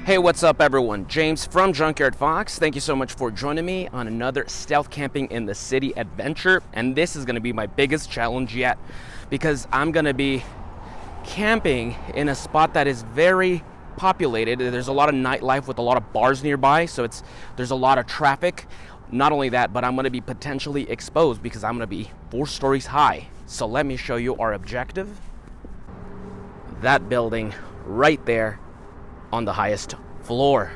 Hey, what's up everyone? James from Junkyard Fox. Thank you so much for joining me on another stealth camping in the city adventure. And this is gonna be my biggest challenge yet because I'm gonna be camping in a spot that is very populated. There's a lot of nightlife with a lot of bars nearby, so there's a lot of traffic. Not only that, but I'm gonna be potentially exposed because I'm gonna be 4 stories high. So let me show you our objective. That building right there on the highest floor.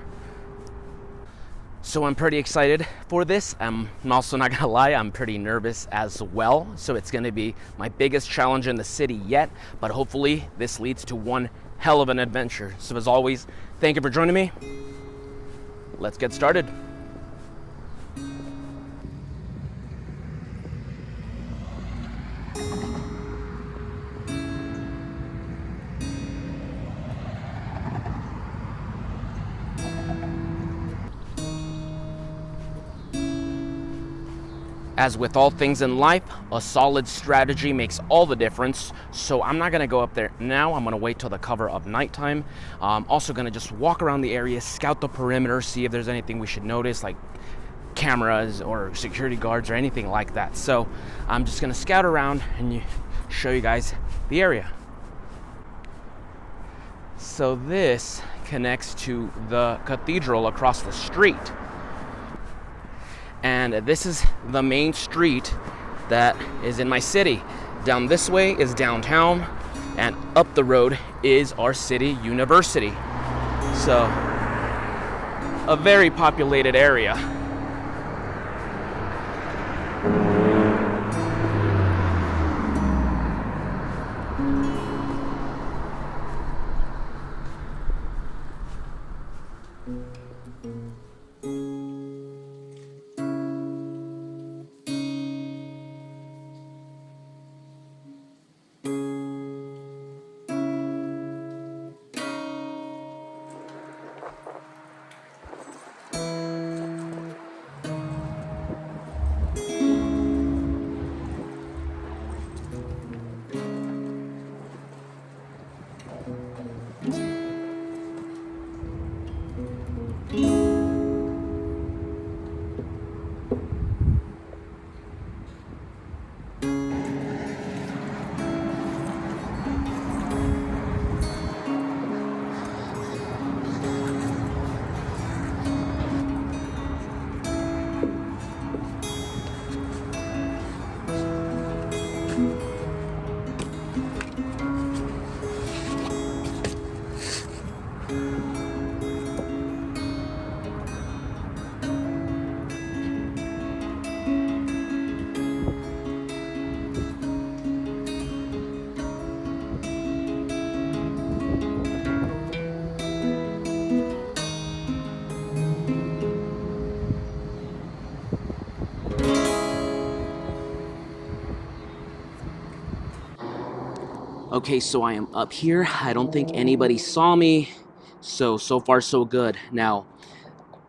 So I'm pretty excited for this. I'm also not gonna lie, I'm pretty nervous as well. So it's gonna be my biggest challenge in the city yet, but hopefully this leads to one hell of an adventure. So as always, thank you for joining me. Let's get started. As with all things in life, a solid strategy makes all the difference. So I'm not gonna go up there now. I'm gonna wait till the cover of nighttime. I'm also gonna just walk around the area, scout the perimeter, see if there's anything we should notice, like cameras or security guards or anything like that. So I'm just gonna scout around and show you guys the area. So this connects to the cathedral across the street. And this is the main street that is in my city. Down this way is downtown, and up the road is our city university. So, a very populated area. Okay, so I am up here. I don't think anybody saw me. So far so good. Now,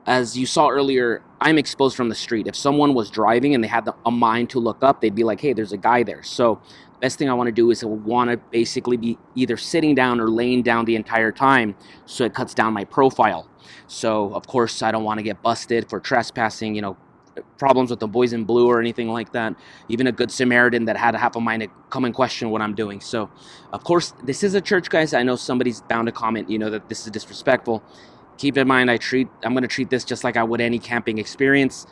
as you saw earlier, I'm exposed from the street. If someone was driving and they had a mind to look up, they'd be like, hey, there's a guy there. So best thing I want to do is I want to basically be either sitting down or laying down the entire time, so it cuts down my profile. So of course I don't want to get busted for trespassing, problems with the boys in blue or anything like that. Even a good Samaritan that had a half a mind to come and question what I'm doing. So of course this is a church, guys. I know somebody's bound to comment, that this is disrespectful. Keep in mind, I'm going to treat this just like I would any camping experience.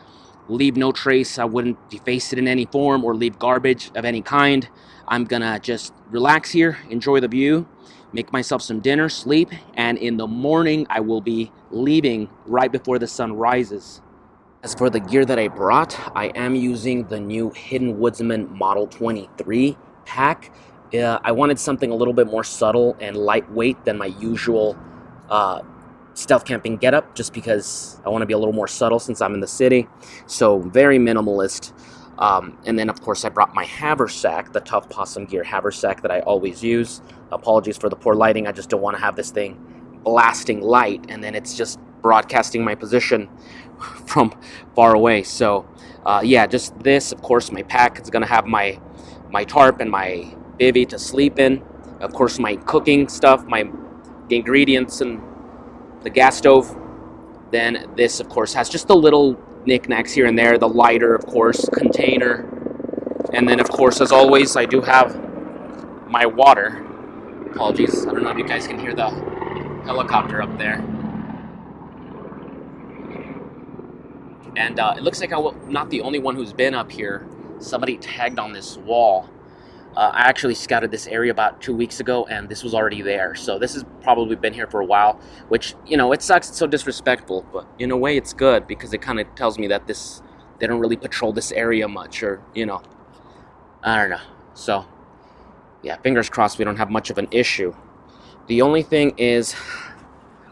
Leave no trace. I wouldn't deface it in any form or leave garbage of any kind. I'm going to just relax here, enjoy the view, make myself some dinner, sleep, and in the morning I will be leaving right before the sun rises. As for the gear that I brought, I am using the new Hidden Woodsman Model 23 pack. I wanted something a little bit more subtle and lightweight than my usual stealth camping getup, just because I want to be a little more subtle since I'm in the city. So very minimalist. And then of course I brought my haversack, the Tough Possum Gear haversack that I always use. Apologies for the poor lighting. I just don't want to have this thing blasting light and then it's just broadcasting my position from far away. So yeah, just this, of course, my pack is gonna have my tarp and my bivvy to sleep in, of course my cooking stuff, my ingredients and the gas stove. Then this, of course, has just the little knickknacks here and there. The lighter, of course, container. And then, of course, as always, I do have my water. Apologies, I don't know if you guys can hear the helicopter up there. And it looks like I'm not the only one who's been up here. Somebody tagged on this wall. I actually scouted this area about 2 weeks ago, and this was already there. So this has probably been here for a while, which, you know, it sucks. It's so disrespectful, but in a way it's good because it kind of tells me that they don't really patrol this area much, or, you know, I don't know. So, yeah, fingers crossed we don't have much of an issue. The only thing is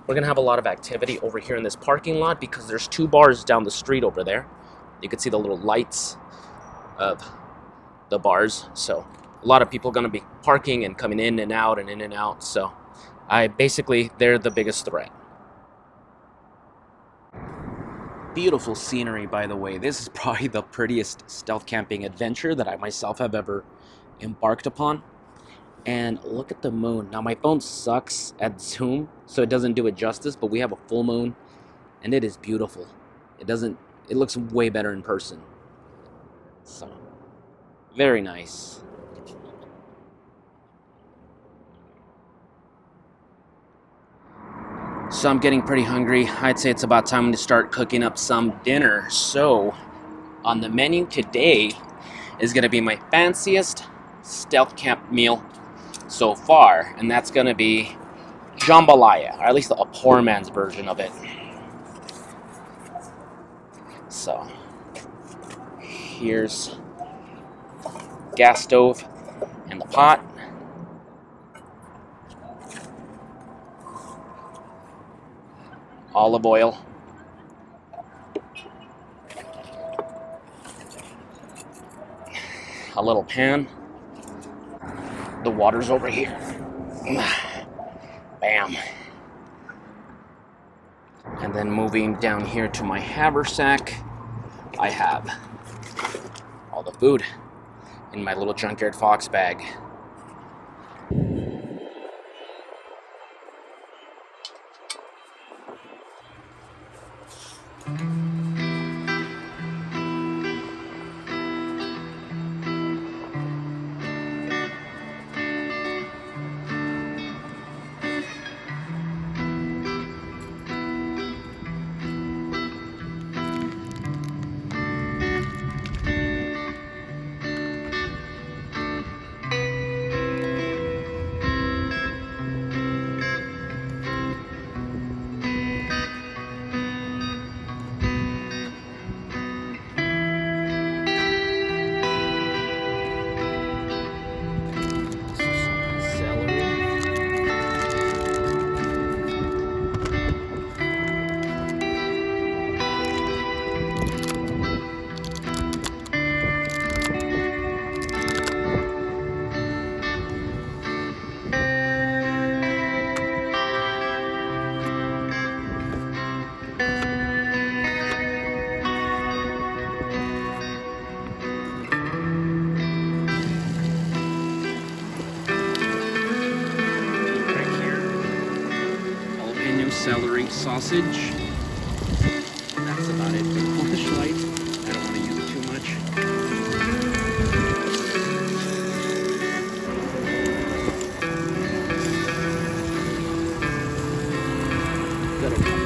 we're going to have a lot of activity over here in this parking lot because there's 2 bars down the street over there. You can see the little lights of the bars, so a lot of people are going to be parking and coming in and out and in and out. So they're the biggest threat. Beautiful scenery, by the way. This is probably the prettiest stealth camping adventure that I myself have ever embarked upon. And look at the moon. Now my phone sucks at zoom, so it doesn't do it justice, but we have a full moon and it is beautiful. It looks way better in person. So, very nice. So I'm getting pretty hungry. I'd say it's about time to start cooking up some dinner. So on the menu today is going to be my fanciest stealth camp meal so far, and that's going to be jambalaya, or at least a poor man's version of it. So here's gas stove and the pot. Olive oil. A little pan. The water's over here. Bam. And then moving down here to my haversack, I have all the food in my little Junkyard Fox bag. Celery sausage. That's about it for the flashlight. I don't want to use it too much. Good enough.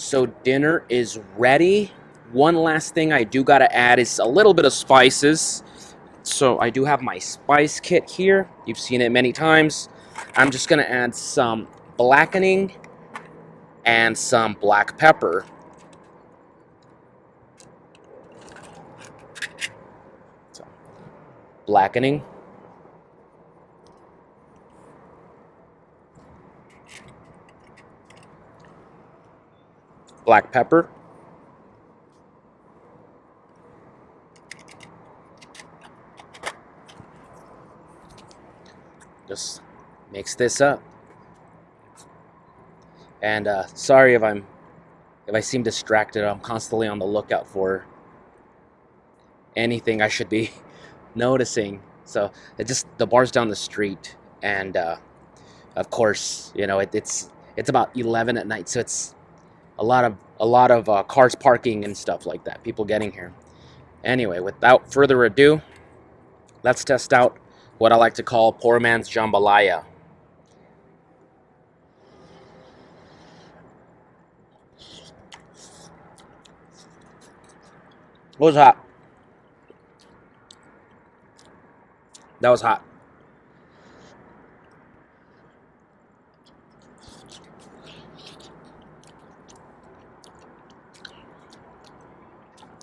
So dinner is ready. One last thing I do gotta add is a little bit of spices. So I do have my spice kit here. You've seen it many times. I'm just gonna add some blackening and some black pepper. So, blackening. Black pepper. Just mix this up. And sorry if I seem distracted. I'm constantly on the lookout for anything I should be noticing. So the bar's down the street, and of course, you know, it's about 11 at night, so it's a lot of cars parking and stuff like that. People getting here. Anyway, without further ado, let's test out what I like to call poor man's jambalaya. It was hot. That was hot.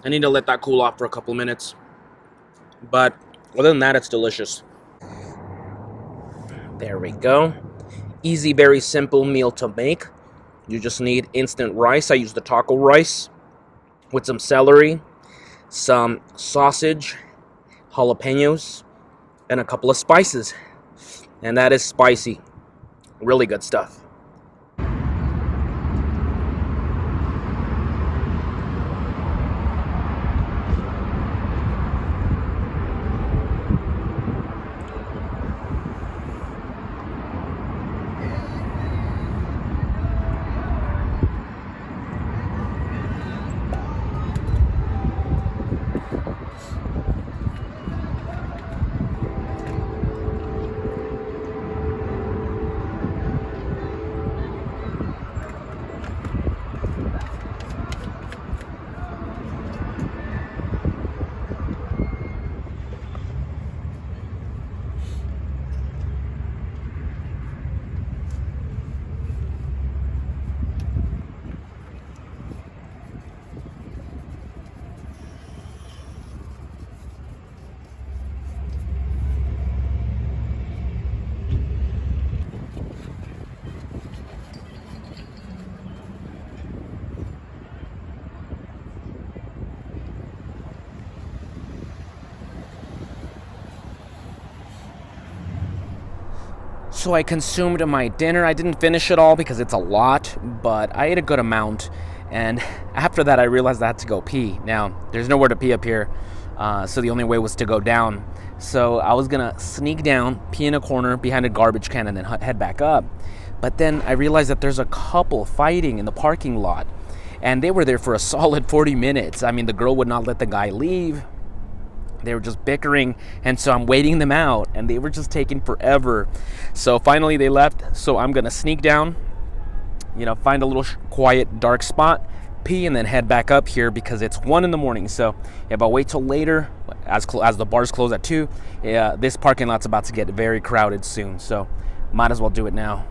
I need to let that cool off for a couple minutes. But other than that, it's delicious. There we go. Easy, very simple meal to make. You just need instant rice. I use the taco rice with some celery, some sausage, jalapenos, and a couple of spices. And that is spicy. Really good stuff. So I consumed my dinner. I didn't finish it all because it's a lot, but I ate a good amount. And after that, I realized I had to go pee. Now, there's nowhere to pee up here, so the only way was to go down. So I was gonna sneak down, pee in a corner behind a garbage can, and then head back up. But then I realized that there's a couple fighting in the parking lot, and they were there for a solid 40 minutes. I mean, the girl would not let the guy leave. They were just bickering, and so I'm waiting them out, and they were just taking forever. So finally they left, so I'm gonna sneak down, you know, find a little quiet, dark spot, pee, and then head back up here because it's 1 in the morning. So if I wait till later, as the bars close at 2, this parking lot's about to get very crowded soon, so might as well do it now.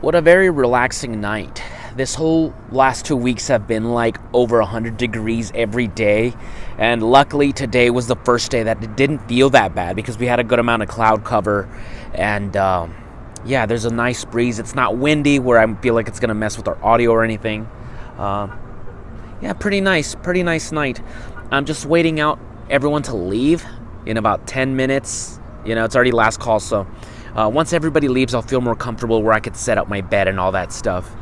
What a very relaxing night. This whole last 2 weeks have been like over 100 degrees every day. And luckily today was the first day that it didn't feel that bad because we had a good amount of cloud cover. And yeah, there's a nice breeze. It's not windy where I feel like it's going to mess with our audio or anything. Yeah, pretty nice night. I'm just waiting out everyone to leave in about 10 minutes. You know, it's already last call, so once everybody leaves, I'll feel more comfortable where I could set up my bed and all that stuff.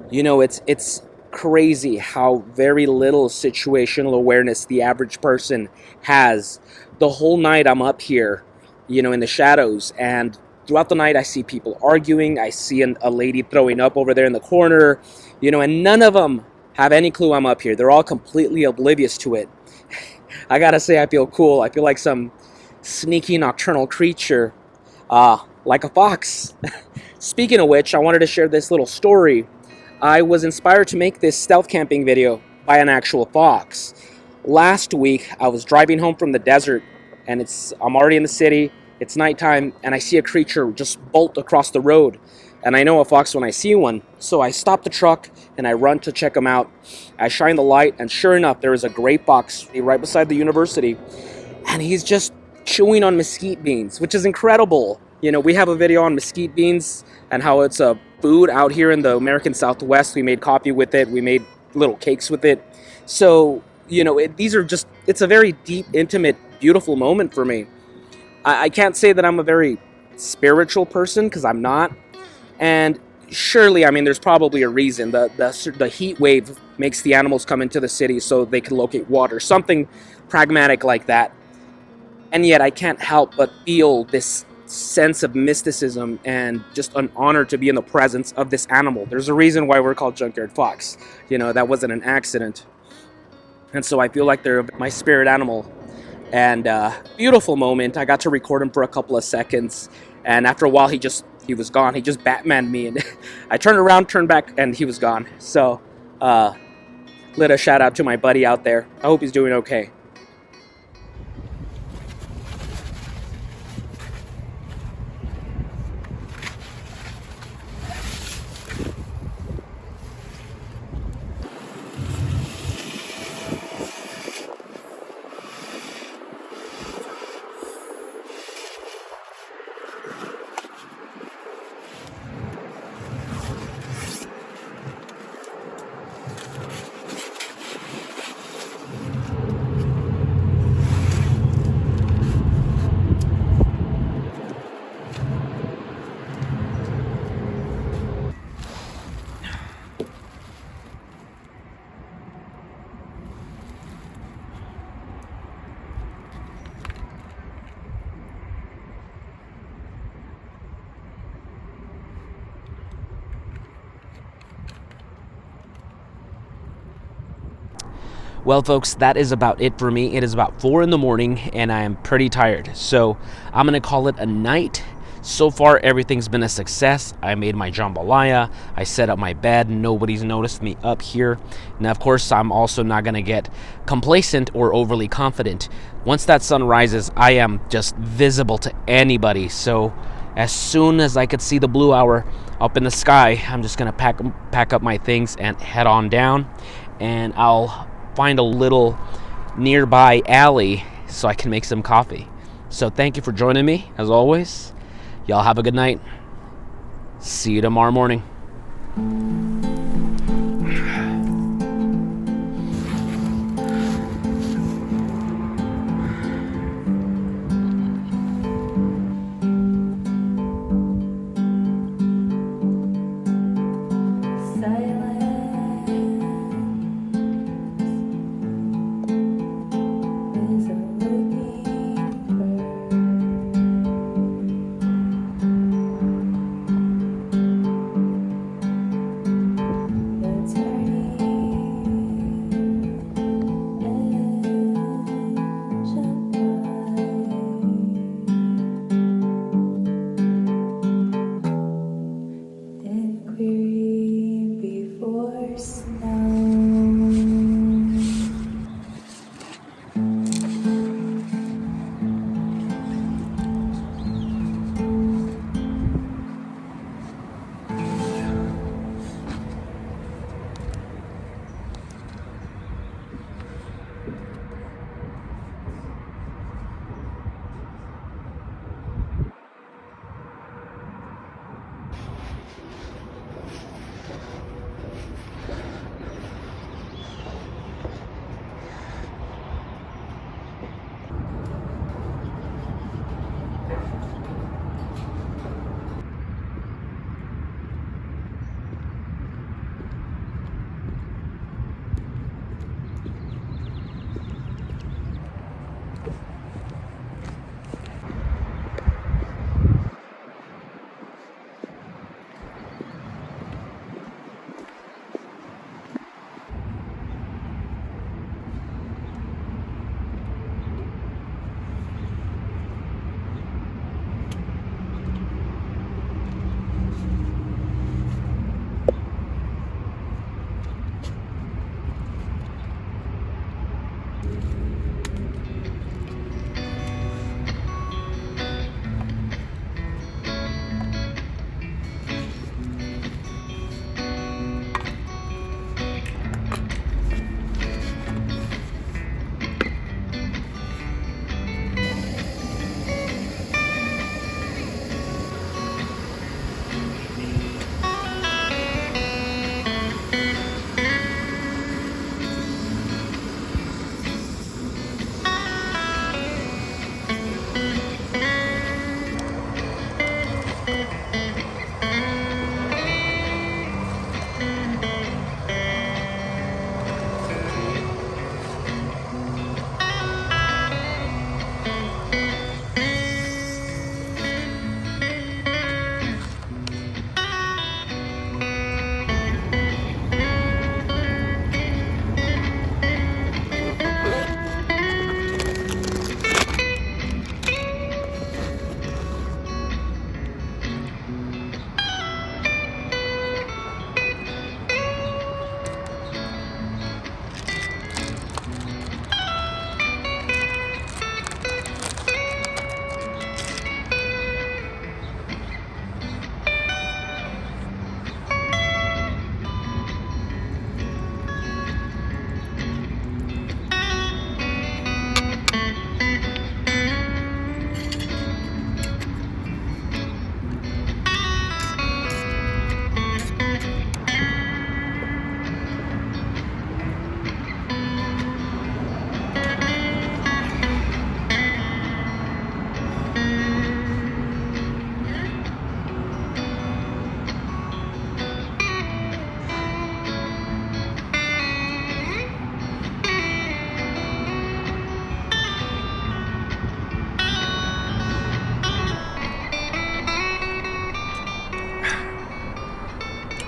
You know, it's crazy how very little situational awareness the average person has. The whole night I'm up here, in the shadows, and throughout the night I see people arguing. I see a lady throwing up over there in the corner, and none of them have any clue I'm up here. They're all completely oblivious to it. I gotta say, I feel cool. I feel like some sneaky nocturnal creature, like a fox. Speaking of which, I wanted to share this little story. I was inspired to make this stealth camping video by an actual fox. Last week, I was driving home from the desert, and I'm already in the city, it's nighttime, and I see a creature just bolt across the road. And I know a fox when I see one, so I stop the truck and I run to check him out. I shine the light, and sure enough, there is a gray fox right beside the university, and he's just chewing on mesquite beans, which is incredible. We have a video on mesquite beans and how it's a food out here in the American Southwest. We made coffee with it. We made little cakes with it. So, it's a very deep, intimate, beautiful moment for me. I can't say that I'm a very spiritual person, because I'm not. And surely, there's probably a reason. The heat wave makes the animals come into the city so they can locate water. Something pragmatic like that. And yet I can't help but feel this sense of mysticism and just an honor to be in the presence of this animal. There's a reason why we're called Junkyard Fox. That wasn't an accident. And so I feel like they're my spirit animal. And beautiful moment. I got to record him for a couple of seconds. And after a while, he was gone. He just Batmaned me. And I turned around, turned back, and he was gone. So, little shout out to my buddy out there. I hope he's doing okay. Well, folks, that is about it for me. It is about 4 in the morning, and I am pretty tired. So I'm going to call it a night. So far, everything's been a success. I made my jambalaya. I set up my bed. Nobody's noticed me up here. Now, of course, I'm also not going to get complacent or overly confident. Once that sun rises, I am just visible to anybody. So as soon as I could see the blue hour up in the sky, I'm just going to pack up my things and head on down. And I'll find a little nearby alley so I can make some coffee. So thank you for joining me, as always. Y'all have a good night. See you tomorrow morning.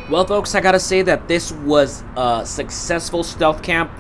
Well, folks, I gotta say that this was a successful stealth camp.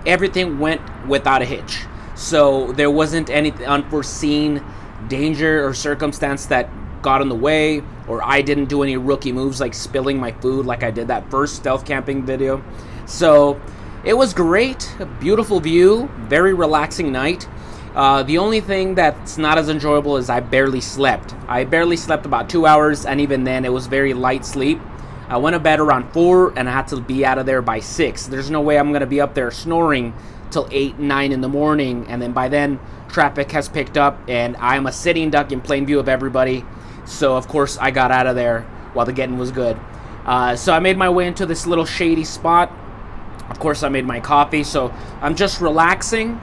Everything went without a hitch. So there wasn't any unforeseen danger or circumstance that got in the way, or I didn't do any rookie moves like spilling my food like I did that first stealth camping video. So it was great, a beautiful view, very relaxing night. The only thing that's not as enjoyable is I barely slept. I barely slept about 2 hours, and even then it was very light sleep. I went to bed around 4 and I had to be out of there by 6. There's no way I'm going to be up there snoring till 8, 9 in the morning, and then by then traffic has picked up and I'm a sitting duck in plain view of everybody. So of course I got out of there while the getting was good. So I made my way into this little shady spot. Of course I made my coffee, so I'm just relaxing,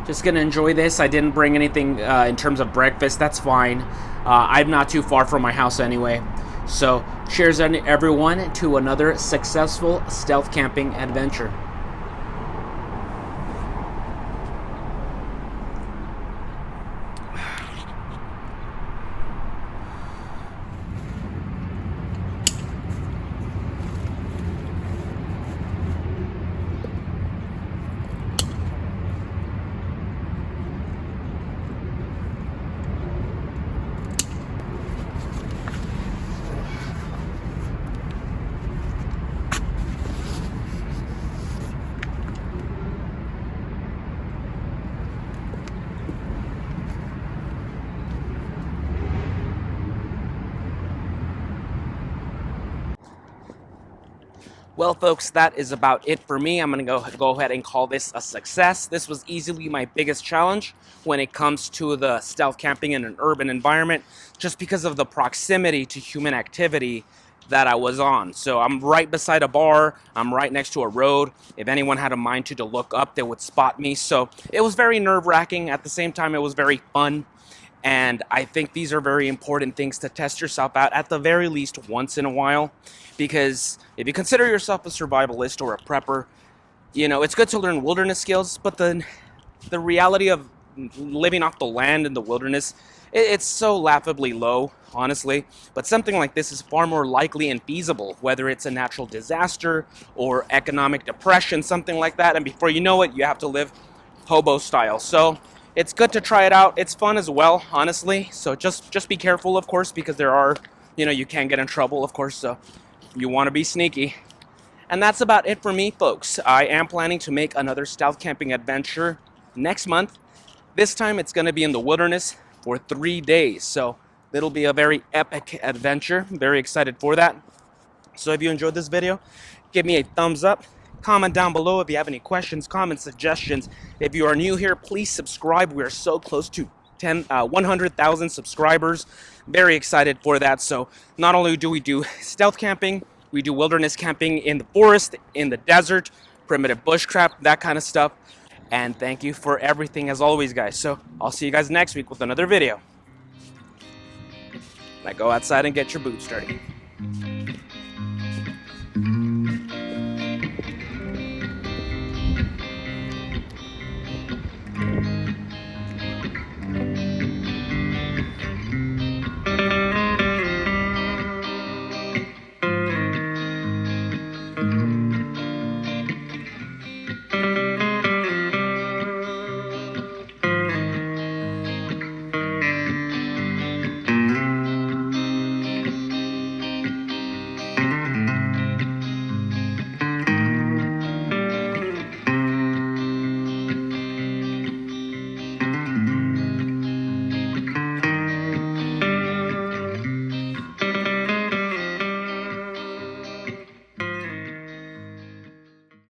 just gonna enjoy this. I didn't bring anything in terms of breakfast. That's fine. I'm not too far from my house anyway. So cheers everyone to another successful stealth camping adventure. Well, folks, that is about it for me. I'm going to go ahead and call this a success. This was easily my biggest challenge when it comes to the stealth camping in an urban environment, just because of the proximity to human activity that I was on. So I'm right beside a bar. I'm right next to a road. If anyone had a mind to look up, they would spot me. So it was very nerve-wracking. At the same time, it was very fun. And I think these are very important things to test yourself out at the very least once in a while, because if you consider yourself a survivalist or a prepper, you know, it's good to learn wilderness skills, but the reality of living off the land in the wilderness, it's so laughably low, honestly. But something like this is far more likely and feasible, whether it's a natural disaster or economic depression, something like that. And before you know it, you have to live hobo style. So it's good to try it out. It's fun as well, honestly. So just be careful, of course, because there are, you know, you can get in trouble, of course. So you want to be sneaky. And that's about it for me, folks. I am planning to make another stealth camping adventure next month. This time it's going to be in the wilderness for 3 days. So it'll be a very epic adventure. I'm very excited for that. So if you enjoyed this video, give me a thumbs up. Comment down below if you have any questions, comments, suggestions. If you are new here, please subscribe. We are so close to 100,000 subscribers. Very excited for that. So not only do we do stealth camping, we do wilderness camping in the forest, in the desert, primitive bushcraft, that kind of stuff. And thank you for everything as always, guys. So I'll see you guys next week with another video. Now go outside and get your boots dirty.